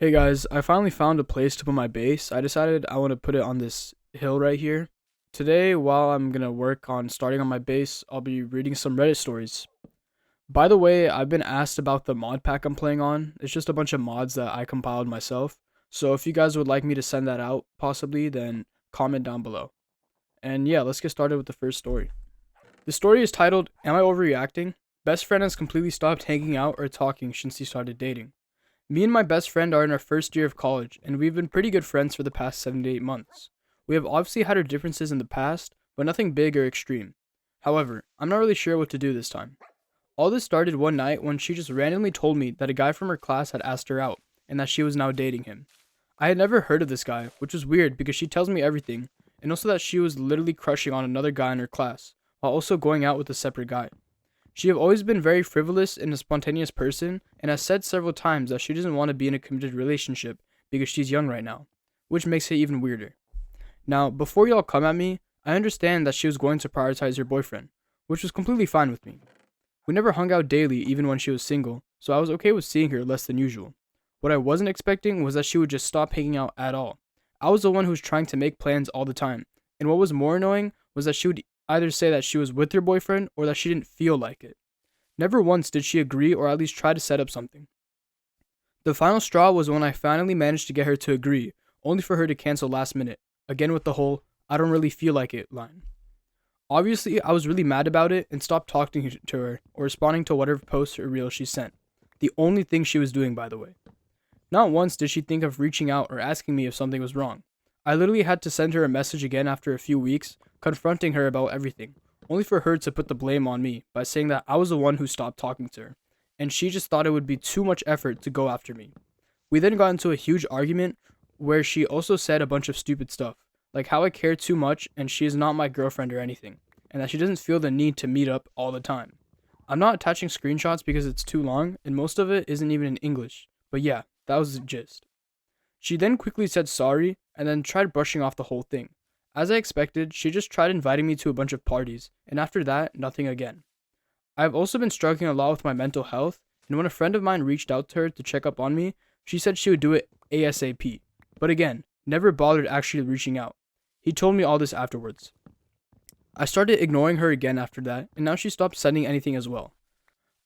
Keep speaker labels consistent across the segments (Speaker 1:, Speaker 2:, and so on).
Speaker 1: Hey guys, I finally found a place to put my base. I decided I want to put it on this hill right here. Today, while I'm gonna work on starting on my base, I'll be reading some Reddit stories. By the way, I've been asked about the mod pack I'm playing on. It's just a bunch of mods that I compiled myself. So if you guys would like me to send that out, possibly, then comment down below. And yeah, let's get started with the first story. The story is titled, Am I Overreacting? Best friend has completely stopped hanging out or talking since he started dating. Me and my best friend are in our first year of college, and we've been pretty good friends for the past 7 to 8 months. We have obviously had our differences in the past, but nothing big or extreme. However, I'm not really sure what to do this time. All this started one night when she just randomly told me that a guy from her class had asked her out, and that she was now dating him. I had never heard of this guy, which was weird because she tells me everything, and also that she was literally crushing on another guy in her class, while also going out with a separate guy. She have always been very frivolous and a spontaneous person, and has said several times that she doesn't want to be in a committed relationship because she's young right now, which makes it even weirder. Now, before y'all come at me, I understand that she was going to prioritize her boyfriend, which was completely fine with me. We never hung out daily even when she was single, so I was okay with seeing her less than usual. What I wasn't expecting was that she would just stop hanging out at all. I was the one who was trying to make plans all the time, and what was more annoying was that she would either say that she was with her boyfriend or that she didn't feel like it. Never once did she agree or at least try to set up something. The final straw was when I finally managed to get her to agree, only for her to cancel last minute, again with the whole, I don't really feel like it line. Obviously, I was really mad about it and stopped talking to her or responding to whatever post or reel she sent. The only thing she was doing, by the way. Not once did she think of reaching out or asking me if something was wrong. I literally had to send her a message again after a few weeks, confronting her about everything, only for her to put the blame on me by saying that I was the one who stopped talking to her, and she just thought it would be too much effort to go after me. We then got into a huge argument where she also said a bunch of stupid stuff, like how I care too much and she is not my girlfriend or anything, and that she doesn't feel the need to meet up all the time. I'm not attaching screenshots because it's too long, and most of it isn't even in English, but yeah, that was the gist. She then quickly said sorry and then tried brushing off the whole thing. As I expected, she just tried inviting me to a bunch of parties, and after that, nothing again. I've also been struggling a lot with my mental health, and when a friend of mine reached out to her to check up on me, she said she would do it ASAP. But again, never bothered actually reaching out. He told me all this afterwards. I started ignoring her again after that, and now she stopped sending anything as well.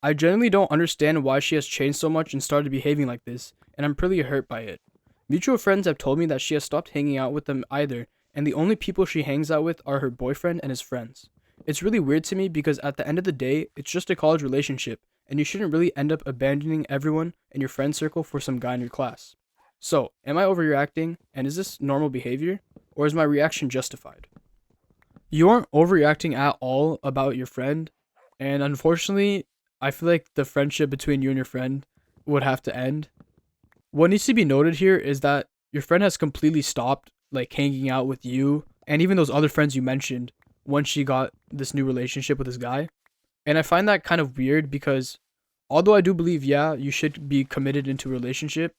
Speaker 1: I genuinely don't understand why she has changed so much and started behaving like this, and I'm pretty hurt by it. Mutual friends have told me that she has stopped hanging out with them either, and the only people she hangs out with are her boyfriend and his friends. It's really weird to me because at the end of the day, it's just a college relationship, and you shouldn't really end up abandoning everyone in your friend circle for some guy in your class. So, am I overreacting, and is this normal behavior, or is my reaction justified? You aren't overreacting at all about your friend, and unfortunately, I feel like the friendship between you and your friend would have to end. What needs to be noted here is that your friend has completely stopped like hanging out with you and even those other friends you mentioned when she got this new relationship with this guy. And I find that kind of weird because although I do believe, yeah, you should be committed into a relationship,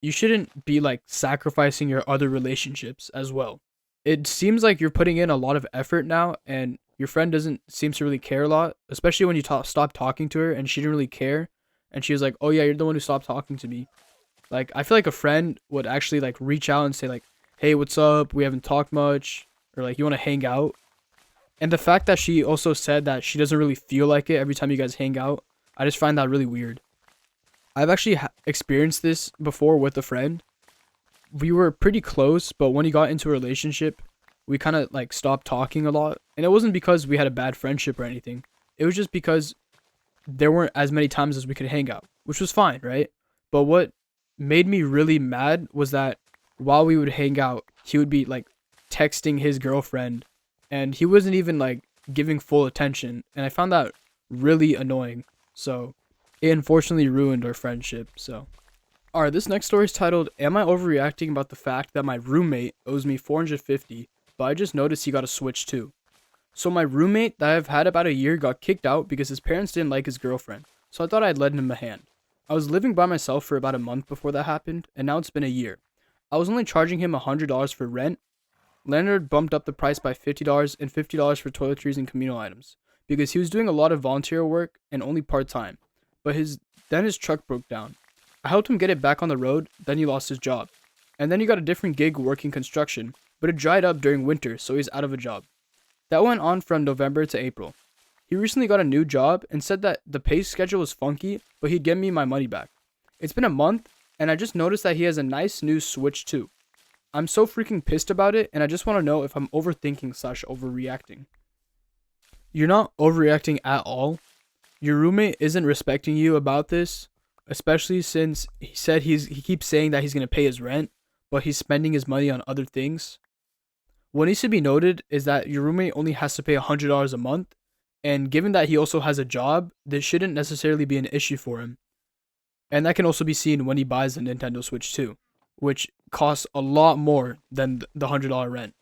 Speaker 1: you shouldn't be like sacrificing your other relationships as well. It seems like you're putting in a lot of effort now, and your friend doesn't seem to really care a lot, especially when you stop talking to her and she didn't really care. And she was like, oh yeah, you're the one who stopped talking to me. Like, I feel like a friend would actually like reach out and say like, hey, what's up? We haven't talked much, or like, you want to hang out? And the fact that she also said that she doesn't really feel like it every time you guys hang out, I just find that really weird. I've actually experienced this before with a friend. We were pretty close, but when he got into a relationship, we kind of like stopped talking a lot. And it wasn't because we had a bad friendship or anything. It was just because there weren't as many times as we could hang out, which was fine, right? But what made me really mad was that while we would hang out, he would be like texting his girlfriend and he wasn't even like giving full attention. And I found that really annoying. So it unfortunately ruined our friendship. So, alright, this next story is titled, Am I Overreacting About the Fact That My Roommate Owes Me 450, but I just noticed he got a Switch too. So my roommate that I've had about a year got kicked out because his parents didn't like his girlfriend. So I thought I'd lend him a hand. I was living by myself for about a month before that happened, and now it's been a year. I was only charging him $100 for rent. Landlord bumped up the price by $50 and $50 for toiletries and communal items because he was doing a lot of volunteer work and only part-time. But his truck broke down. I helped him get it back on the road, then he lost his job. And then he got a different gig working construction, but it dried up during winter, so he's out of a job. That went on from November to April. He recently got a new job and said that the pay schedule was funky, but he'd give me my money back. It's been a month, and I just noticed that he has a nice new Switch too. I'm so freaking pissed about it, and I just want to know if I'm overthinking / overreacting. You're not overreacting at all. Your roommate isn't respecting you about this, especially since he said he keeps saying that he's going to pay his rent, but he's spending his money on other things. What needs to be noted is that your roommate only has to pay $100 a month, and given that he also has a job, this shouldn't necessarily be an issue for him. And that can also be seen when he buys the Nintendo Switch 2, which costs a lot more than the $100 rent.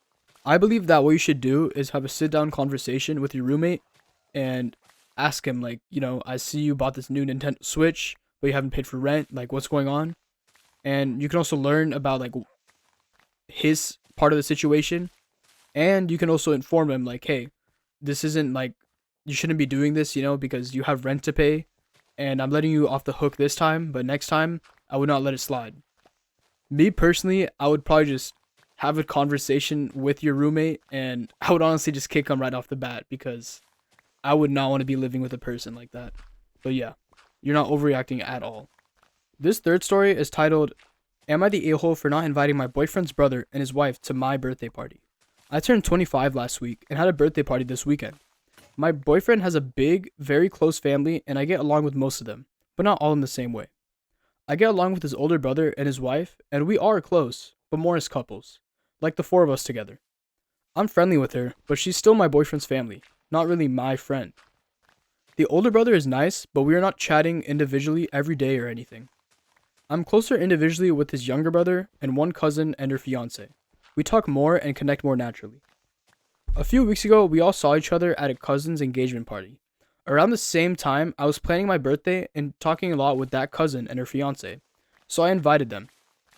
Speaker 1: I believe that what you should do is have a sit-down conversation with your roommate and ask him, like, I see you bought this new Nintendo Switch, but you haven't paid for rent. Like, what's going on? And you can also learn about, like, his part of the situation. And you can also inform him, like, hey, this isn't, like, you shouldn't be doing this, because you have rent to pay. And I'm letting you off the hook this time, but next time, I would not let it slide. Me personally, I would probably just have a conversation with your roommate, and I would honestly just kick him right off the bat, because I would not want to be living with a person like that. But yeah, you're not overreacting at all. This third story is titled, Am I the a-hole for not inviting my boyfriend's brother and his wife to my birthday party? I turned 25 last week and had a birthday party this weekend. My boyfriend has a big, very close family, and I get along with most of them, but not all in the same way. I get along with his older brother and his wife, and we are close, but more as couples, like the four of us together. I'm friendly with her, but she's still my boyfriend's family, not really my friend. The older brother is nice, but we are not chatting individually every day or anything. I'm closer individually with his younger brother and one cousin and her fiance. We talk more and connect more naturally. A few weeks ago, we all saw each other at a cousin's engagement party. Around the same time, I was planning my birthday and talking a lot with that cousin and her fiance, so I invited them.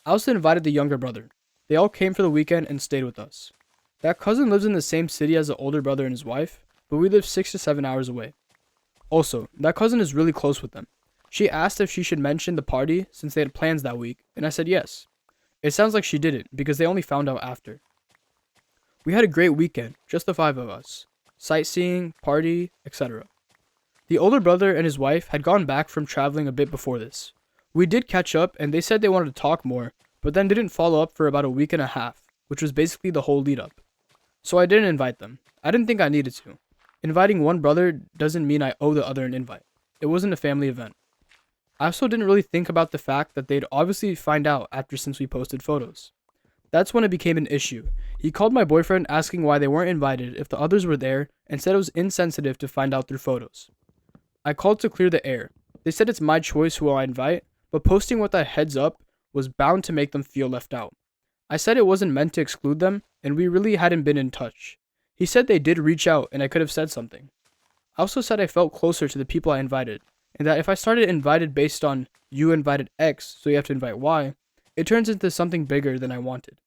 Speaker 1: I also invited the younger brother. They all came for the weekend and stayed with us. That cousin lives in the same city as the older brother and his wife, but we live 6 to 7 hours away. Also, that cousin is really close with them. She asked if she should mention the party since they had plans that week, and I said yes. It sounds like she didn't, because they only found out after. We had a great weekend, just the 5 of us. Sightseeing, party, etc. The older brother and his wife had gone back from traveling a bit before this. We did catch up, and they said they wanted to talk more, but then didn't follow up for about a week and a half, which was basically the whole lead up. So I didn't invite them. I didn't think I needed to. Inviting one brother doesn't mean I owe the other an invite. It wasn't a family event. I also didn't really think about the fact that they'd obviously find out since we posted photos. That's when it became an issue. He called my boyfriend asking why they weren't invited if the others were there and said it was insensitive to find out through photos. I called to clear the air. They said it's my choice who I invite, but posting with that heads up was bound to make them feel left out. I said it wasn't meant to exclude them, and we really hadn't been in touch. He said they did reach out and I could have said something. I also said I felt closer to the people I invited, and that if I started invited based on you invited X, so you have to invite Y, it turns into something bigger than I wanted.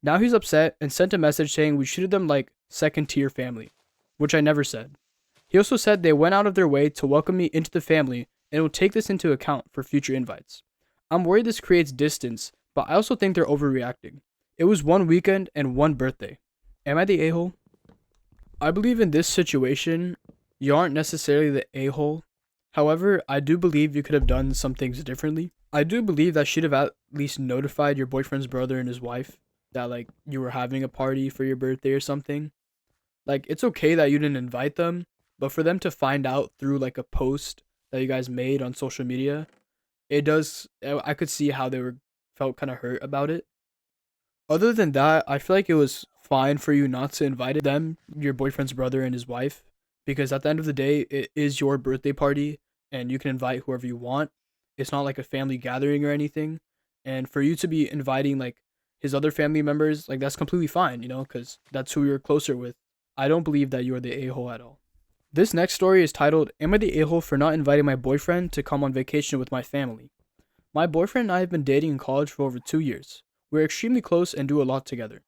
Speaker 1: Now he's upset and sent a message saying we treated them like second tier family, which I never said. He also said they went out of their way to welcome me into the family and will take this into account for future invites. I'm worried this creates distance, but I also think they're overreacting. It was one weekend and one birthday. Am I the a-hole? I believe in this situation, you aren't necessarily the a-hole. However, I do believe you could have done some things differently. I do believe that should have at least notified your boyfriend's brother and his wife that, like, you were having a party for your birthday or something. Like, it's okay that you didn't invite them, but for them to find out through, like, a post that you guys made on social media, I could see how they felt kind of hurt about it. Other than that, I feel like it was fine for you not to invite them, your boyfriend's brother and his wife, because at the end of the day, it is your birthday party, and you can invite whoever you want. It's not like a family gathering or anything. And for you to be inviting, like, his other family members, like, that's completely fine, because that's who you're closer with. I don't believe that you're the a-hole at all. This next story is titled, Am I the a-hole for not inviting my boyfriend to come on vacation with my family? My boyfriend and I have been dating in college for over 2 years. We're extremely close and do a lot together.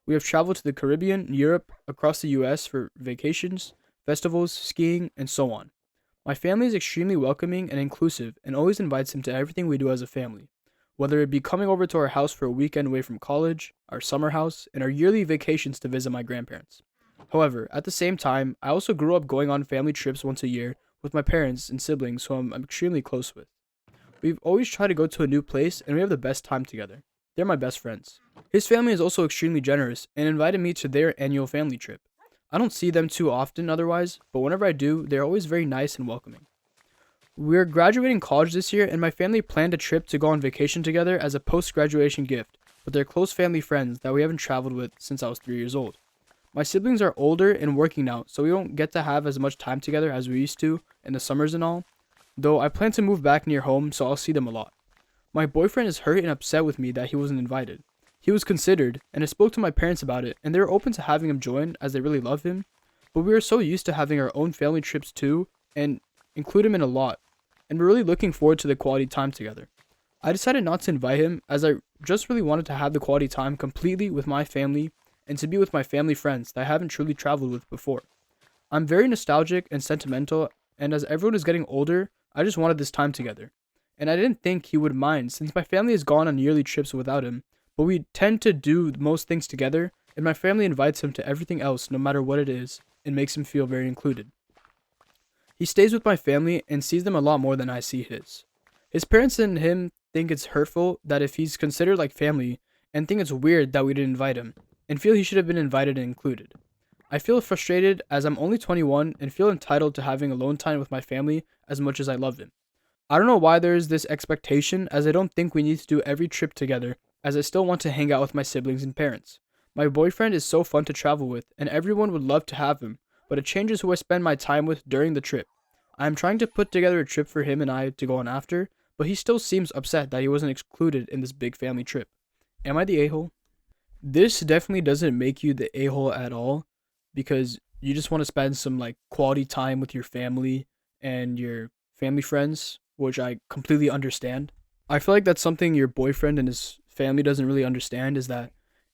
Speaker 1: We have traveled to the Caribbean, Europe, across the US for vacations, festivals, skiing, and so on. My family is extremely welcoming and inclusive and always invites him to everything we do as a family, whether it be coming over to our house for a weekend away from college, our summer house, and our yearly vacations to visit my grandparents. However, at the same time, I also grew up going on family trips once a year with my parents and siblings who I'm extremely close with. We've always tried to go to a new place and we have the best time together. They're my best friends. His family is also extremely generous and invited me to their annual family trip. I don't see them too often otherwise, but whenever I do, they're always very nice and welcoming. We're graduating college this year, and my family planned a trip to go on vacation together as a post graduation gift with their close family friends that we haven't traveled with since I was 3 years old. My siblings are older and working now, so we don't get to have as much time together as we used to in the summers and all, though I plan to move back near home, so I'll see them a lot. My boyfriend is hurt and upset with me that he wasn't invited. He was considered, and I spoke to my parents about it, and they were open to having him join as they really love him, but we are so used to having our own family trips too, and include him in a lot, and we're really looking forward to the quality time together. I decided not to invite him as I just really wanted to have the quality time completely with my family and to be with my family friends that I haven't truly traveled with before. I'm very nostalgic and sentimental, and as everyone is getting older, I just wanted this time together. And I didn't think he would mind since my family has gone on yearly trips without him, but we tend to do most things together, and my family invites him to everything else no matter what it is and makes him feel very included. He stays with my family and sees them a lot more than I see his. His parents and him think it's hurtful that if he's considered like family and think it's weird that we didn't invite him and feel he should have been invited and included. I feel frustrated as I'm only 21 and feel entitled to having alone time with my family as much as I love them. I don't know why there is this expectation as I don't think we need to do every trip together as I still want to hang out with my siblings and parents. My boyfriend is so fun to travel with and everyone would love to have him, but it changes who I spend my time with during the trip. I am trying to put together a trip for him and I to go on after, but he still seems upset that he wasn't included in this big family trip. Am I the a-hole? This definitely doesn't make you the a-hole at all because you just want to spend some like quality time with your family and your family friends, which I completely understand. I feel like that's something your boyfriend and his family doesn't really understand is that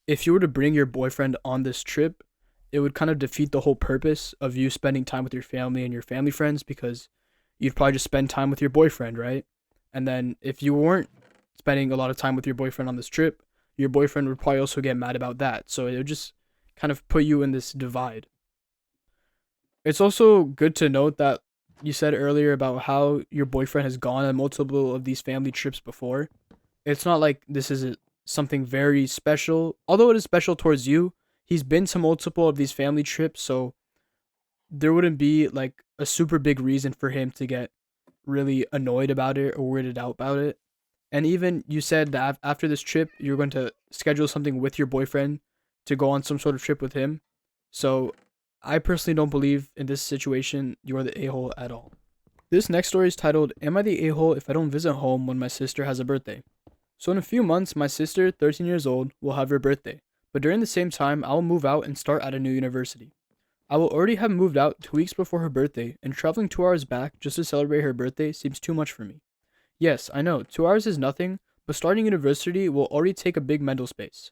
Speaker 1: if you were to bring your boyfriend on this trip, it would kind of defeat the whole purpose of you spending time with your family and your family friends because you'd probably just spend time with your boyfriend, right? And then if you weren't spending a lot of time with your boyfriend on this trip, your boyfriend would probably also get mad about that. So it would just kind of put you in this divide. It's also good to note that you said earlier about how your boyfriend has gone on multiple of these family trips before. It's not like this is something very special, although it is special towards you. He's been to multiple of these family trips, so there wouldn't be like a super big reason for him to get really annoyed about it or weirded out about it. And even you said that after this trip, you're going to schedule something with your boyfriend to go on some sort of trip with him. So I personally don't believe in this situation you're the a-hole at all. This next story is titled, Am I the a-hole if I don't visit home when my sister has a birthday? So in a few months, my sister, 13 years old, will have her birthday. But during the same time, I will move out and start at a new university. I will already have moved out 2 weeks before her birthday, and traveling 2 hours back just to celebrate her birthday seems too much for me. Yes, I know, 2 hours is nothing, but starting university will already take a big mental space.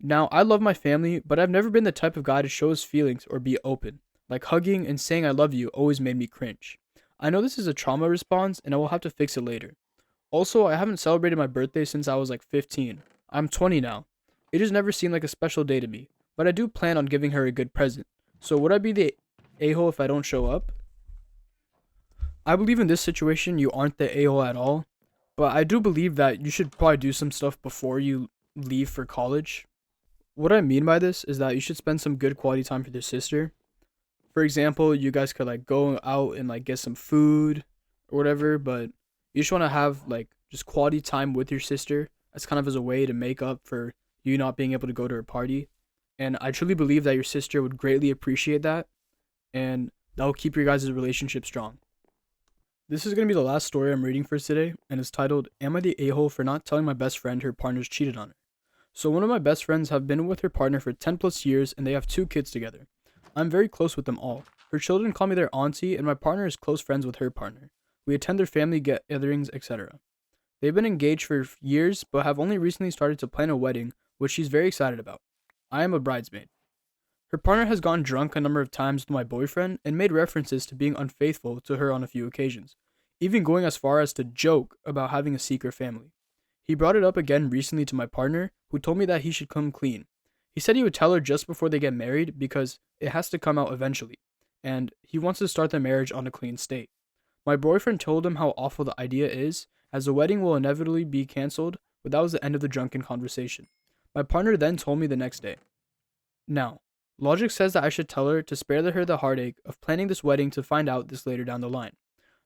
Speaker 1: Now, I love my family, but I've never been the type of guy to show his feelings or be open. Like hugging and saying I love you always made me cringe. I know this is a trauma response, and I will have to fix it later. Also, I haven't celebrated my birthday since I was like 15. I'm 20 now. It just never seemed like a special day to me, but I do plan on giving her a good present. So would I be the a-hole if I don't show up? I believe in this situation you aren't the a-hole at all, but I do believe that you should probably do some stuff before you leave for college. What I mean by this is that you should spend some good quality time with your sister. For example, you guys could like go out and like get some food or whatever, but you just want to have like just quality time with your sister as kind of as a way to make up for you not being able to go to her party. And I truly believe that your sister would greatly appreciate that, and that will keep your guys' relationship strong. This is going to be the last story I'm reading for today, and it's titled, Am I the a-hole for not telling my best friend her partner's cheated on her? So one of my best friends have been with her partner for 10 plus years, and they have 2 kids together. I'm very close with them all. Her children call me their auntie, and my partner is close friends with her partner. We attend their family gatherings, etc. They've been engaged for years, but have only recently started to plan a wedding, which she's very excited about. I am a bridesmaid. Her partner has gotten drunk a number of times with my boyfriend and made references to being unfaithful to her on a few occasions, even going as far as to joke about having a secret family. He brought it up again recently to my partner, who told me that he should come clean. He said he would tell her just before they get married because it has to come out eventually, and he wants to start their marriage on a clean state. My boyfriend told him how awful the idea is, as the wedding will inevitably be cancelled, but that was the end of the drunken conversation. My partner then told me the next day. Now, logic says that I should tell her to spare her the heartache of planning this wedding to find out this later down the line.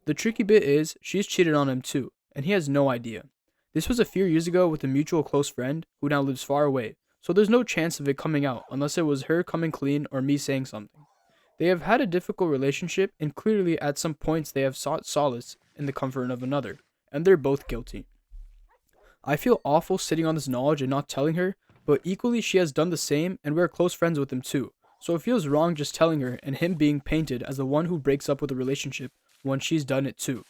Speaker 1: The tricky bit is, she's cheated on him too, and he has no idea. This was a few years ago with a mutual close friend who now lives far away, so there's no chance of it coming out unless it was her coming clean or me saying something. They have had a difficult relationship, and clearly at some points they have sought solace in the comfort of another, and they're both guilty. I feel awful sitting on this knowledge and not telling her, but equally she has done the same and we're close friends with him too, so it feels wrong just telling her and him being painted as the one who breaks up with a relationship when she's done it too.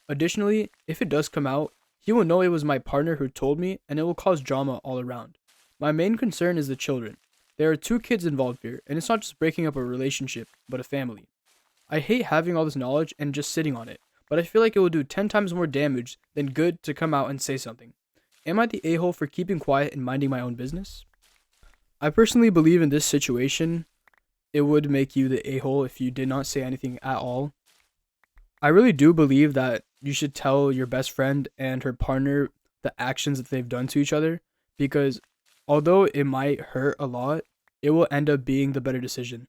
Speaker 1: Additionally, if it does come out, he will know it was my partner who told me and it will cause drama all around. My main concern is the children. There are 2 kids involved here, and it's not just breaking up a relationship, but a family. I hate having all this knowledge and just sitting on it, but I feel like it will do 10 times more damage than good to come out and say something. Am I the a-hole for keeping quiet and minding my own business? I personally believe in this situation, it would make you the a-hole if you did not say anything at all. I really do believe that you should tell your best friend and her partner the actions that they've done to each other, because although it might hurt a lot, it will end up being the better decision.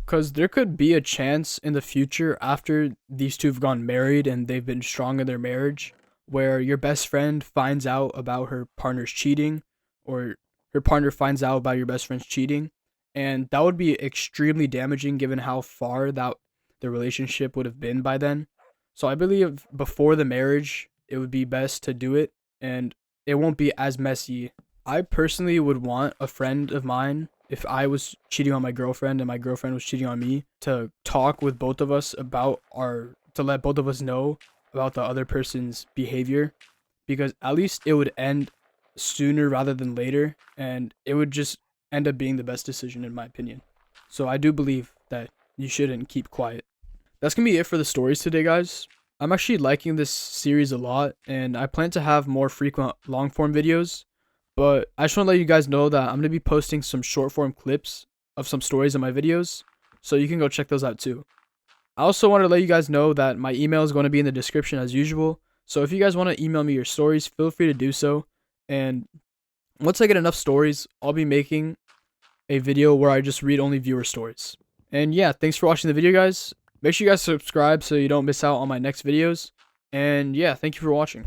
Speaker 1: Because there could be a chance in the future after these two have gotten married and they've been strong in their marriage, where your best friend finds out about her partner's cheating, or her partner finds out about your best friend's cheating, and that would be extremely damaging given how far that the relationship would have been by then. So I believe before the marriage, it would be best to do it, and it won't be as messy. I personally would want a friend of mine, if I was cheating on my girlfriend and my girlfriend was cheating on me, to talk with both of us to let both of us know about the other person's behavior, because at least it would end sooner rather than later, and it would just end up being the best decision in my opinion. So I do believe that you shouldn't keep quiet. That's gonna be it for the stories today, guys. I'm actually liking this series a lot, and I plan to have more frequent long form videos, but I just want to let you guys know that I'm gonna be posting some short form clips of some stories in my videos, so you can go check those out too. I also want to let you guys know that my email is going to be in the description as usual. So if you guys want to email me your stories, feel free to do so. And once I get enough stories, I'll be making a video where I just read only viewer stories. And yeah, thanks for watching the video, guys. Make sure you guys subscribe so you don't miss out on my next videos. And yeah, thank you for watching.